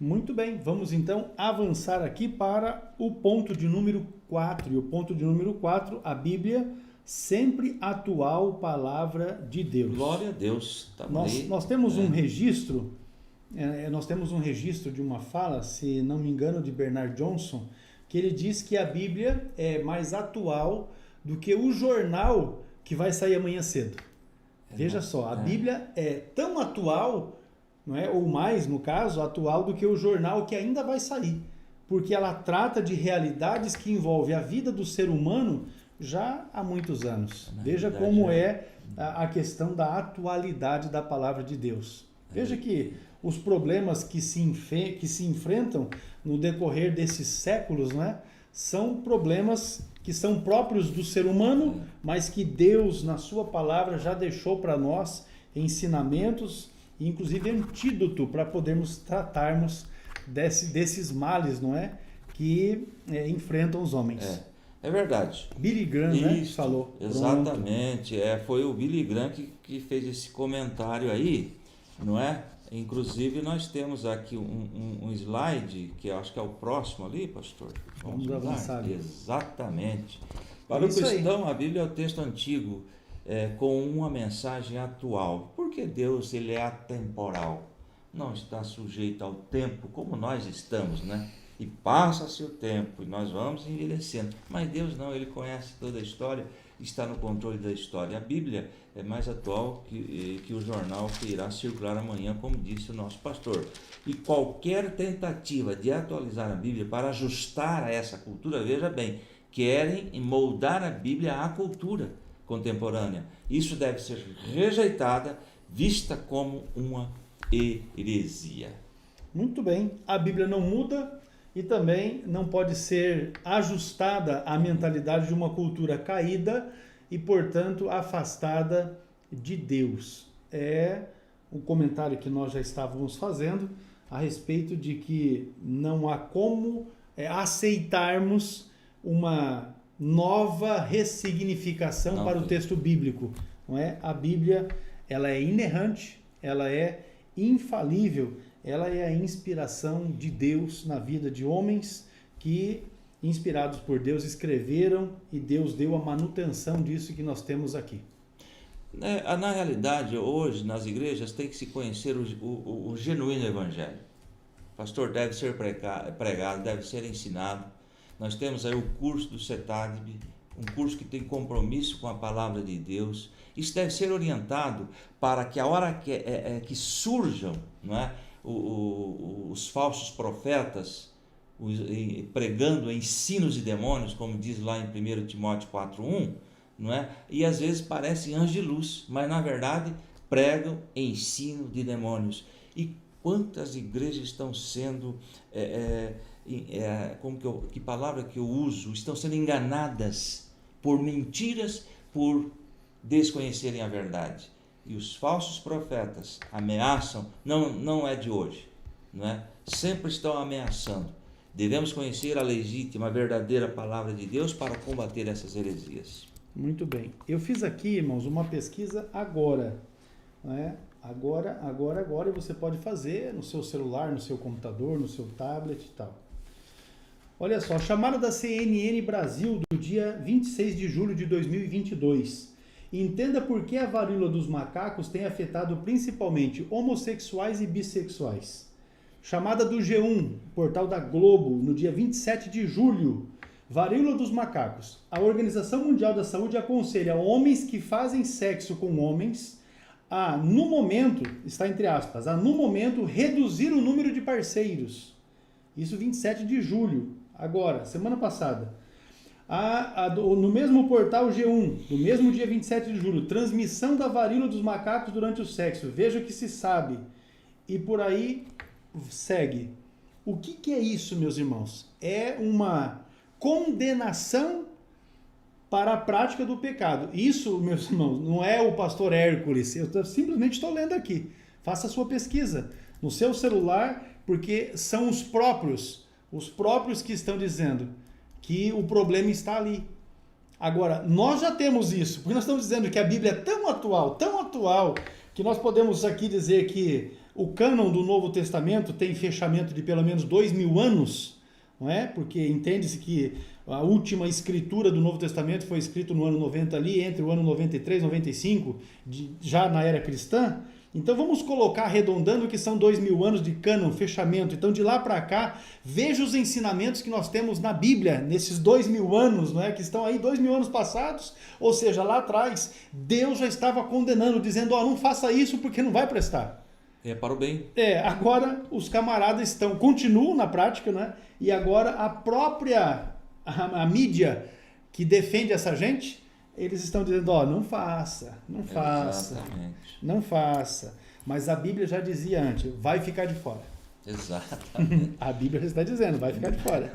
Muito bem, vamos então avançar aqui para o ponto de número 4. E o ponto de número 4, a Bíblia, sempre atual palavra de Deus. Glória a Deus. Tá nós temos um registro, nós temos um registro de uma fala, se não me engano, de Bernard Johnson, que ele diz que a Bíblia é mais atual do que o jornal que vai sair amanhã cedo. Veja só, a Bíblia é tão atual, não é? Ou mais, no caso, atual do que o jornal que ainda vai sair. Porque ela trata de realidades que envolvem a vida do ser humano já há muitos anos. Veja como é a questão da atualidade da palavra de Deus. Veja que os problemas que se enfrentam no decorrer desses séculos, não é? São problemas que são próprios do ser humano, mas que Deus, na sua palavra, já deixou para nós ensinamentos, inclusive antídoto para podermos tratarmos desses males, não é? Que enfrentam os homens. É verdade. Billy Graham, né, falou. Exatamente. Foi o Billy Graham que fez esse comentário aí, não é? Inclusive nós temos aqui um slide, que acho que é o próximo ali, pastor. Vamos avançar. Exatamente. Para o cristão, a Bíblia é o texto antigo, com uma mensagem atual. Porque Deus, ele é atemporal. Não está sujeito ao tempo como nós estamos, né? E passa-se o tempo, e nós vamos envelhecendo. Mas Deus não, Ele conhece toda a história, está no controle da história. A Bíblia é mais atual que o jornal que irá circular amanhã, como disse o nosso pastor. E qualquer tentativa de atualizar a Bíblia para ajustar a essa cultura, veja bem, querem moldar a Bíblia à cultura contemporânea. Isso deve ser rejeitada, vista como uma heresia. Muito bem, a Bíblia não muda e também não pode ser ajustada à mentalidade de uma cultura caída e, portanto, afastada de Deus. É o comentário que nós já estávamos fazendo a respeito de que não há como aceitarmos uma nova ressignificação para o texto bíblico. Não é? A Bíblia, ela é inerrante, ela é infalível, ela é a inspiração de Deus na vida de homens que, inspirados por Deus, escreveram e Deus deu a manutenção disso que nós temos aqui. Na realidade, hoje, nas igrejas, tem que se conhecer o genuíno evangelho. O pastor deve ser pregado, deve ser ensinado. Nós temos aí o curso do CETADB, um curso que tem compromisso com a palavra de Deus. Isso deve ser orientado para que a hora que surjam, não é, os falsos profetas pregando ensinos de demônios, como diz lá em 1 Timóteo 4:1, não é? E às vezes parecem anjos de luz, mas na verdade pregam ensino de demônios. E quantas igrejas estão sendo, que palavra que eu uso, estão sendo enganadas por mentiras, por desconhecerem a verdade. E os falsos profetas ameaçam, não é de hoje, não é? Sempre estão ameaçando. Devemos conhecer a legítima, a verdadeira palavra de Deus para combater essas heresias. Muito bem. Eu fiz aqui, irmãos, uma pesquisa agora, não é? Agora, e você pode fazer no seu celular, no seu computador, no seu tablet e tal. Olha só, a chamada da CNN Brasil do dia 26 de julho de 2022. Entenda por que a varíola dos macacos tem afetado principalmente homossexuais e bissexuais. Chamada do G1, portal da Globo, no dia 27 de julho. Varíola dos macacos. A Organização Mundial da Saúde aconselha homens que fazem sexo com homens a, no momento, está entre aspas, a, no momento, reduzir o número de parceiros. Isso 27 de julho. Agora, semana passada. No mesmo portal G1, no mesmo dia 27 de julho, transmissão da varíola dos macacos durante o sexo. Veja o que se sabe. E por aí segue. O que é isso, meus irmãos? É uma condenação para a prática do pecado. Isso, meus irmãos, não é o pastor Hércules. Eu simplesmente estou lendo aqui. Faça a sua pesquisa no seu celular, porque são os próprios que estão dizendo que o problema está ali. Agora, nós já temos isso, porque nós estamos dizendo que a Bíblia é tão atual, que nós podemos aqui dizer que o cânon do Novo Testamento tem fechamento de pelo menos 2000 anos, não é? Porque entende-se que a última escritura do Novo Testamento foi escrita no ano 90 ali, entre o ano 93 e 95, já na era cristã. Então vamos colocar, arredondando, que são 2000 anos de cânon, fechamento. Então de lá para cá, veja os ensinamentos que nós temos na Bíblia, nesses 2000 anos, não é? Que estão aí 2000 anos passados, ou seja, lá atrás, Deus já estava condenando, dizendo, não faça isso porque não vai prestar. É para o bem. Agora os camaradas continuam na prática, né? E agora a própria a mídia que defende essa gente, eles estão dizendo, não faça. Exatamente. Não faça. Mas a Bíblia já dizia antes, vai ficar de fora. Exatamente. A Bíblia já está dizendo, vai ficar de fora.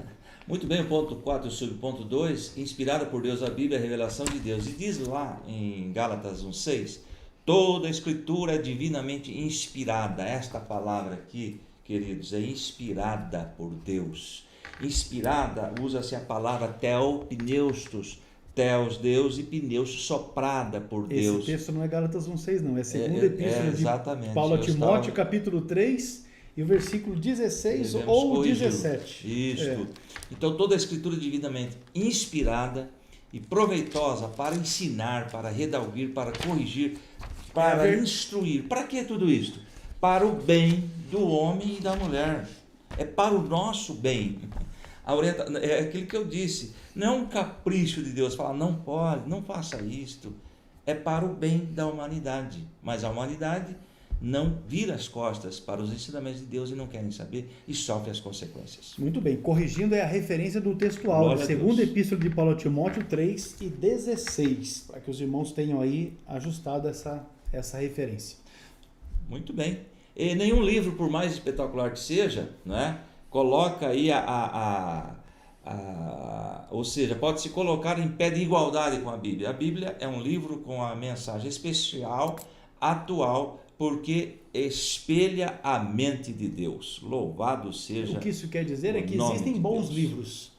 Muito bem, o ponto 4 sobre o ponto 2, inspirada por Deus, a Bíblia é a revelação de Deus. E diz lá em Gálatas 1:6, toda a Escritura é divinamente inspirada. Esta palavra aqui, queridos, é inspirada por Deus. Inspirada, usa-se a palavra theopneustos, Theos, Deus, e pneus, soprada por Deus. Esse texto não é Gálatas 1:6, não. É a segunda epístola de Paulo a Timóteo, capítulo 3, e o versículo 16 ou 17. Isso. Então, toda a Escritura divinamente inspirada e proveitosa para ensinar, para redarguir, para corrigir, para instruir. Para que tudo isso? Para o bem do homem e da mulher. é para o nosso bem. É aquilo que eu disse, não é um capricho de Deus, falar não pode, não faça isto, é para o bem da humanidade, mas a humanidade não vira as costas para os ensinamentos de Deus e não querem saber e sofre as consequências. Muito bem, corrigindo é a referência do textual, segunda epístola de Paulo a Timóteo 3:16, para que os irmãos tenham aí ajustado essa referência. Muito bem. E nenhum livro, por mais espetacular que seja, né, coloca aí ou seja, pode se colocar em pé de igualdade com a Bíblia. A Bíblia é um livro com a mensagem especial, atual, porque espelha a mente de Deus. Louvado seja. O que isso quer dizer é que existem bons livros,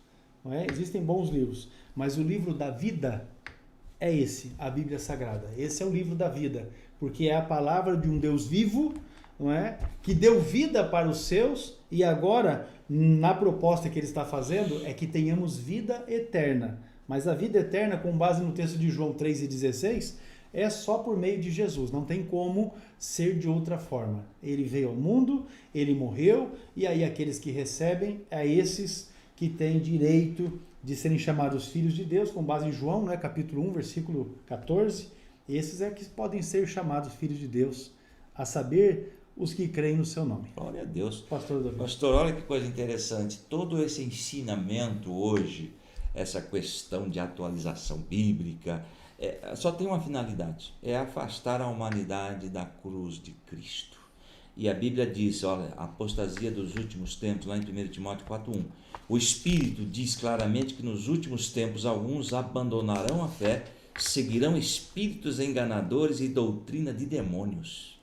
não é? Existem bons livros, mas o livro da vida é esse, a Bíblia Sagrada. Esse é o livro da vida, porque é a palavra de um Deus vivo, não é? Que deu vida para os seus e agora, na proposta que ele está fazendo, é que tenhamos vida eterna. Mas a vida eterna, com base no texto de João 3:16, é só por meio de Jesus, não tem como ser de outra forma. Ele veio ao mundo, ele morreu, e aí aqueles que recebem, é esses que têm direito de serem chamados filhos de Deus, com base em João, né, capítulo 1, versículo 14, esses é que podem ser chamados filhos de Deus, a saber, os que creem no seu nome. Glória a Deus. Pastor, olha que coisa interessante, todo esse ensinamento hoje, essa questão de atualização bíblica, só tem uma finalidade, é afastar a humanidade da cruz de Cristo. E a Bíblia diz, olha, a apostasia dos últimos tempos, lá em 1 Timóteo 4:1, o Espírito diz claramente que nos últimos tempos alguns abandonarão a fé, seguirão espíritos enganadores e doutrina de demônios.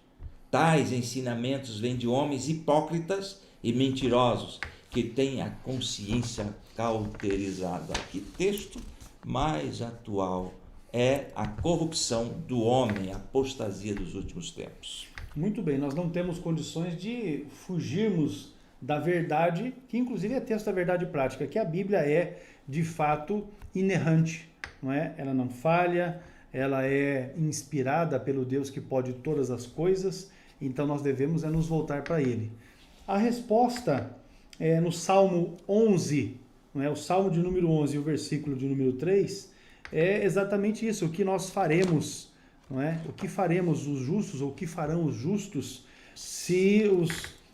Tais ensinamentos vêm de homens hipócritas e mentirosos, que têm a consciência cauterizada. Que texto mais atual é a corrupção do homem, a apostasia dos últimos tempos. Muito bem, nós não temos condições de fugirmos da verdade, que inclusive é texto da verdade prática, que a Bíblia é, de fato, inerrante, não é? Ela não falha, ela é inspirada pelo Deus que pode todas as coisas, então nós devemos nos voltar para Ele. A resposta é no Salmo 11, não é? O Salmo de número 11 e o versículo de número 3, é exatamente isso, o que nós faremos, não é? O que faremos os justos, ou o que farão os justos, se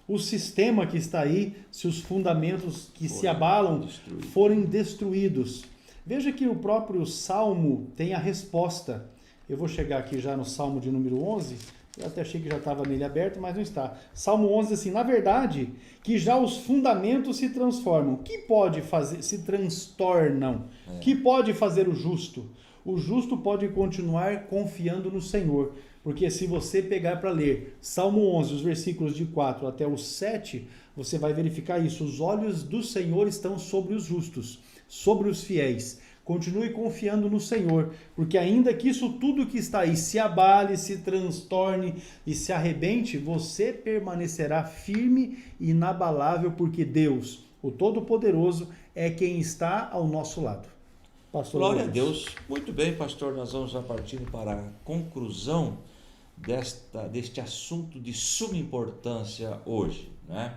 o sistema que está aí, se os fundamentos que se abalam forem destruídos. Veja que o próprio Salmo tem a resposta. Eu vou chegar aqui já no Salmo de número 11, eu até achei que já estava nele aberto, mas não está. Salmo 11, assim, na verdade, que já os fundamentos se transformam. O que pode fazer? Se transtornam. O que pode fazer o justo? O justo pode continuar confiando no Senhor. Porque se você pegar para ler Salmo 11, os versículos de 4 até o 7, você vai verificar isso. Os olhos do Senhor estão sobre os justos, sobre os fiéis. Continue confiando no Senhor, porque ainda que isso tudo que está aí se abale, se transtorne e se arrebente, você permanecerá firme e inabalável, porque Deus, o Todo-Poderoso, é quem está ao nosso lado. Pastor, glória a Deus. Muito bem, pastor, nós vamos já partindo para a conclusão deste assunto de suma importância hoje, né?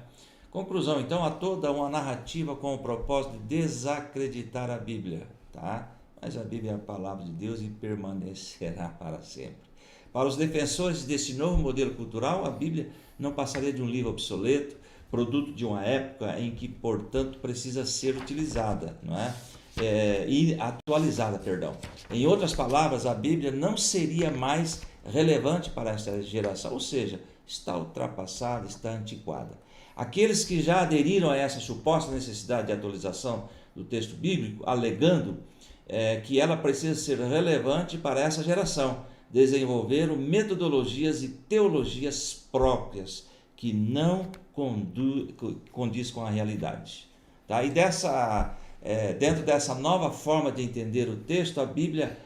Conclusão, então, há toda uma narrativa com o propósito de desacreditar a Bíblia, tá? Mas a Bíblia é a palavra de Deus e permanecerá para sempre. Para os defensores desse novo modelo cultural, a Bíblia não passaria de um livro obsoleto, produto de uma época em que, portanto, precisa ser utilizada, não é? E atualizada, perdão. Em outras palavras, a Bíblia não seria mais relevante para essa geração, ou seja, está ultrapassada, está antiquada. Aqueles que já aderiram a essa suposta necessidade de atualização do texto bíblico, alegando que ela precisa ser relevante para essa geração, desenvolveram metodologias e teologias próprias que não condiz com a realidade. Tá? E dentro dessa nova forma de entender o texto, a Bíblia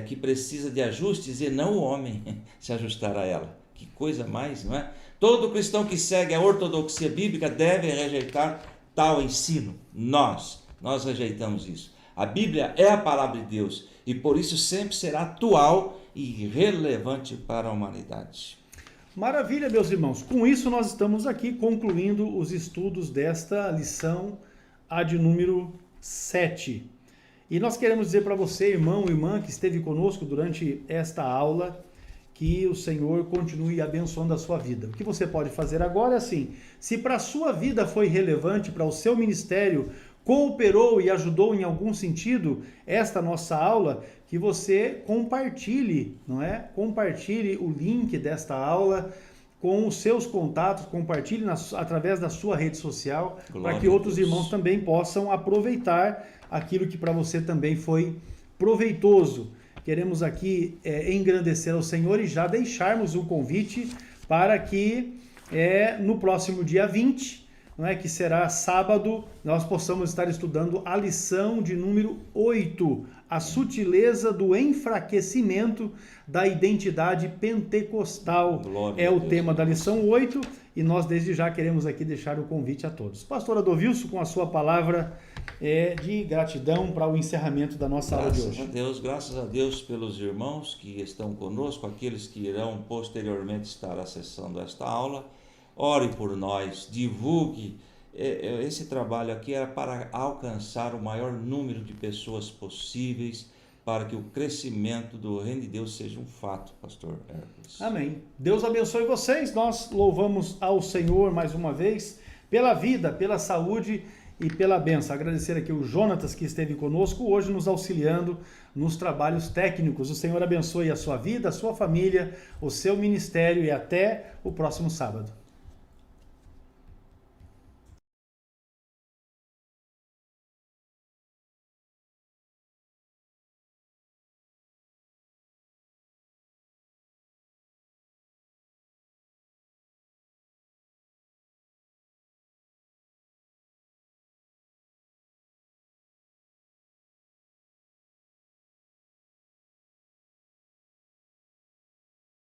que precisa de ajustes e não o homem se ajustar a ela. Que coisa mais, não é? Todo cristão que segue a ortodoxia bíblica deve rejeitar tal ensino. Nós rejeitamos isso. A Bíblia é a palavra de Deus e por isso sempre será atual e relevante para a humanidade. Maravilha, meus irmãos. Com isso, nós estamos aqui concluindo os estudos desta lição, a de número 7. E nós queremos dizer para você, irmão e irmã, que esteve conosco durante esta aula, que o Senhor continue abençoando a sua vida. O que você pode fazer agora é assim: se para a sua vida foi relevante, para o seu ministério, cooperou e ajudou em algum sentido esta nossa aula, que você compartilhe, não é? Compartilhe o link desta aula com os seus contatos, compartilhe através da sua rede social, para que outros irmãos também possam aproveitar aquilo que para você também foi proveitoso. Queremos aqui engrandecer ao Senhor e já deixarmos um convite para que no próximo dia 20, não é, que será sábado, nós possamos estar estudando a lição de número 8, a sutileza do enfraquecimento da identidade pentecostal. É o tema da lição 8 e nós desde já queremos aqui deixar o convite a todos. Pastor Adovilson, com a sua palavra de gratidão para o encerramento da nossa aula de hoje. Graças a Deus pelos irmãos que estão conosco, aqueles que irão posteriormente estar acessando esta aula. Ore por nós, divulgue. Esse trabalho aqui era para alcançar o maior número de pessoas possíveis, para que o crescimento do reino de Deus seja um fato, pastor Hércules. Amém. Deus abençoe vocês. Nós louvamos ao Senhor mais uma vez pela vida, pela saúde e pela bênção. Agradecer aqui o Jonatas, que esteve conosco hoje nos auxiliando nos trabalhos técnicos. O Senhor abençoe a sua vida, a sua família, o seu ministério e até o próximo sábado.